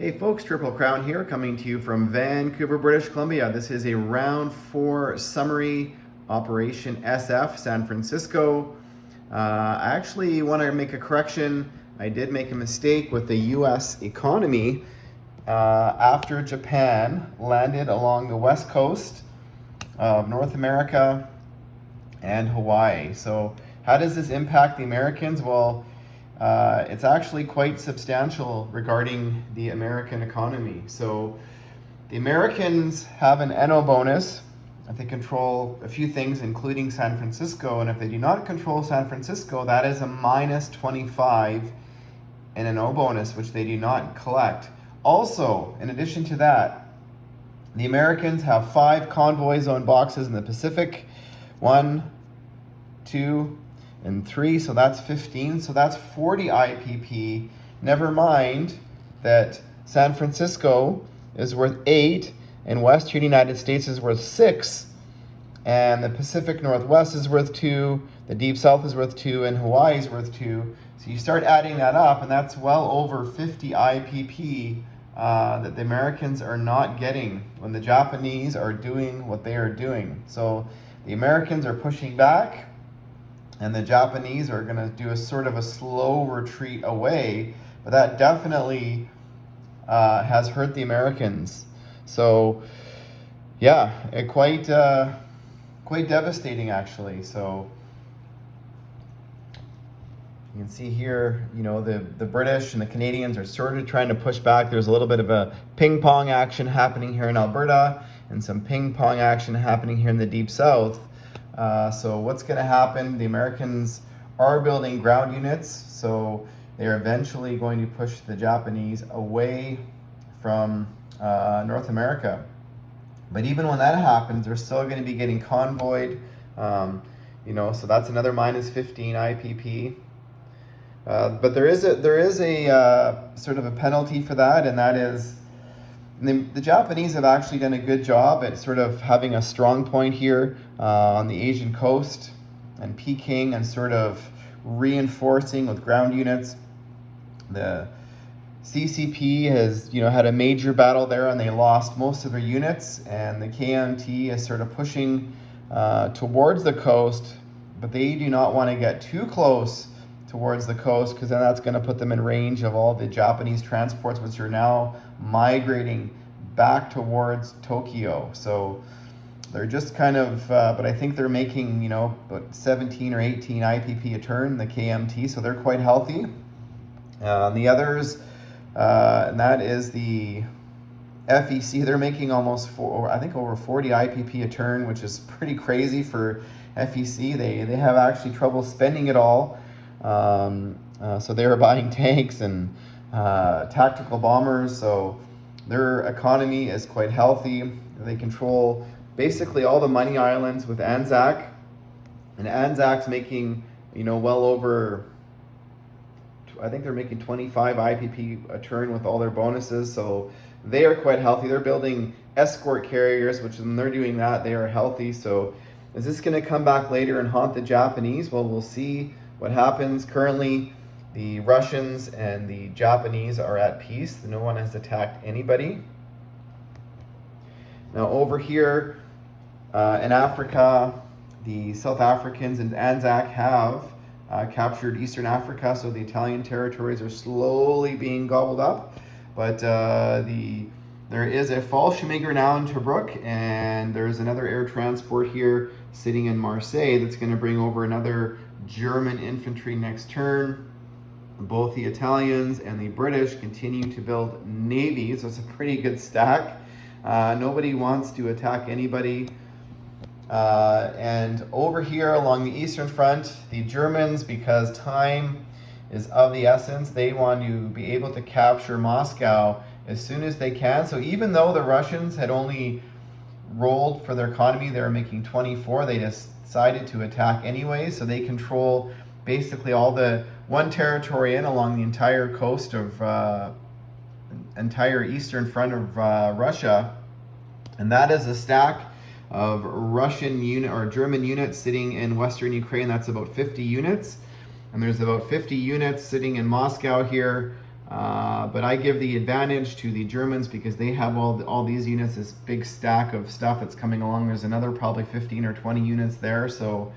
Hey folks, Triple Crown here, coming to you from Vancouver, British Columbia. This is a round 4 summary Operation SF, San Francisco. I actually want to make a correction. I did make a mistake with the US economy after Japan landed along the west coast of North America and Hawaii. So how does this impact the Americans? Well, it's actually quite substantial regarding the American economy. So the Americans have an NO bonus if they control a few things, including San Francisco. And if they do not control San Francisco, that is a minus 25 in an NO bonus, which they do not collect. Also, in addition to that, the Americans have 5 convoy zone boxes in the Pacific. 1, 2, and 3, so that's 15, so that's 40 IPP. Never mind that San Francisco is worth 8, and Western United States is worth 6, and the Pacific Northwest is worth 2, the Deep South is worth 2, and Hawaii is worth 2. So you start adding that up, and that's well over 50 IPP that the Americans are not getting when the Japanese are doing what they are doing. So the Americans are pushing back, and the Japanese are going to do a sort of a slow retreat away, but that definitely has hurt the Americans. So, yeah, quite devastating actually. So you can see here, you know, the British and the Canadians are sort of trying to push back. There's a little bit of a ping pong action happening here in Alberta, and some ping pong action happening here in the Deep South. So what's going to happen? The Americans are building ground units, so they're eventually going to push the Japanese away from North America. But even when that happens, they're still going to be getting convoyed, so that's another minus 15 IPP. But there is a sort of a penalty for that, and that is the Japanese have actually done a good job at sort of having a strong point here on the Asian coast and Peking, and sort of reinforcing with ground units. The CCP has had a major battle there, and they lost most of their units, and the KMT is sort of pushing towards the coast, but they do not want to get too close towards the coast, because then that's going to put them in range of all the Japanese transports, which are now migrating back towards Tokyo. So they're just kind of, but I think they're making, about 17 or 18 IPP a turn, the KMT, so they're quite healthy. The others, and that is the FEC, they're making almost over 40 IPP a turn, which is pretty crazy for FEC. They have actually trouble spending it all. So they were buying tanks and tactical bombers, so their economy is quite healthy. They control basically all the money islands with Anzac, and Anzac's making well over, I think they're making 25 IPP a turn with all their bonuses, so they are quite healthy. They're building escort carriers, which when they're doing that, they are healthy. So is this going to come back later and haunt the Japanese? Well, we'll see what happens. Currently, the Russians and the Japanese are at peace. No one has attacked anybody. Now over here in Africa, the South Africans and Anzac have captured Eastern Africa, so the Italian territories are slowly being gobbled up. But there is a Fallschirmjäger now in Tobruk, and there's another air transport here sitting in Marseille that's going to bring over another German infantry next turn. Both the Italians and the British continue to build navies, so it's a pretty good stack. Nobody wants to attack anybody. And over here along the Eastern Front, the Germans, because time is of the essence, they want to be able to capture Moscow as soon as they can. So even though the Russians had only rolled for their economy, they were making 24, they decided to attack anyway. So they control basically all the one territory along the entire coast of entire eastern front of Russia, and that is a stack of Russian unit or German units sitting in Western Ukraine. That's about 50 units, and there's about 50 units sitting in Moscow here But I give the advantage to the Germans because they have all these units, this big stack of stuff that's coming along. There's another probably 15 or 20 units there. So,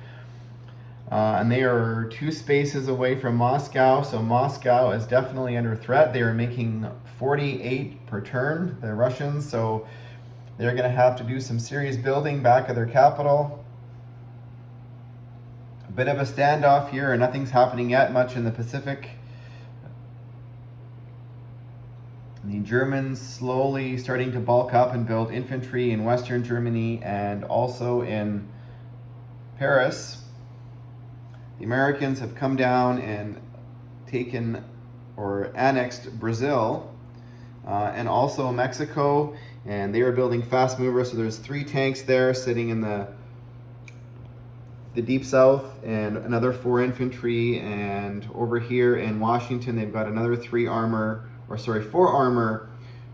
and they are 2 spaces away from Moscow. So Moscow is definitely under threat. They are making 48 per turn, the Russians. So they're going to have to do some serious building back at their capital. A bit of a standoff here, and nothing's happening yet much in the Pacific. The Germans slowly starting to bulk up and build infantry in Western Germany and also in Paris. The Americans have come down and taken or annexed Brazil and also Mexico, and they are building fast movers. So there's 3 tanks there sitting in the deep south and another 4 infantry, and over here in Washington they've got another 4 armor,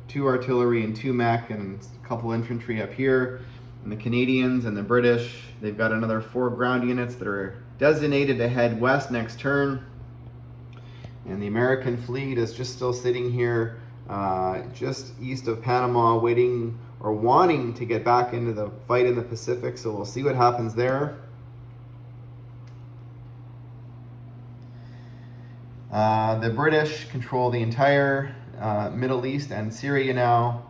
2 artillery and 2 mech, and a couple infantry up here. And the Canadians and the British, they've got another 4 ground units that are designated to head west next turn. And the American fleet is just still sitting here just east of Panama, waiting or wanting to get back into the fight in the Pacific. So we'll see what happens there. The British control the entire Middle East and Syria now.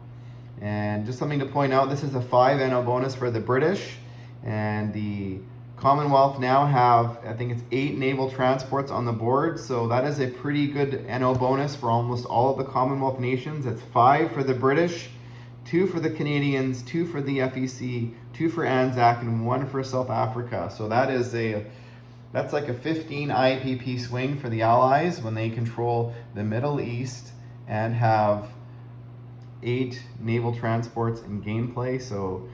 And just something to point out, this is a 5 NO bonus for the British. And the Commonwealth now have, I think it's 8 naval transports on the board. So that is a pretty good NO bonus for almost all of the Commonwealth nations. It's 5 for the British, 2 for the Canadians, 2 for the FEC, 2 for ANZAC, and 1 for South Africa. So that's like a 15 IPP swing for the Allies when they control the Middle East and have 8 naval transports in gameplay. So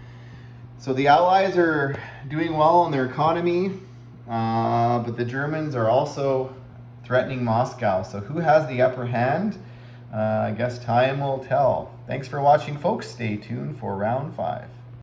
the Allies are doing well in their economy, but the Germans are also threatening Moscow. So who has the upper hand? I guess time will tell. Thanks for watching, folks. Stay tuned for round 5.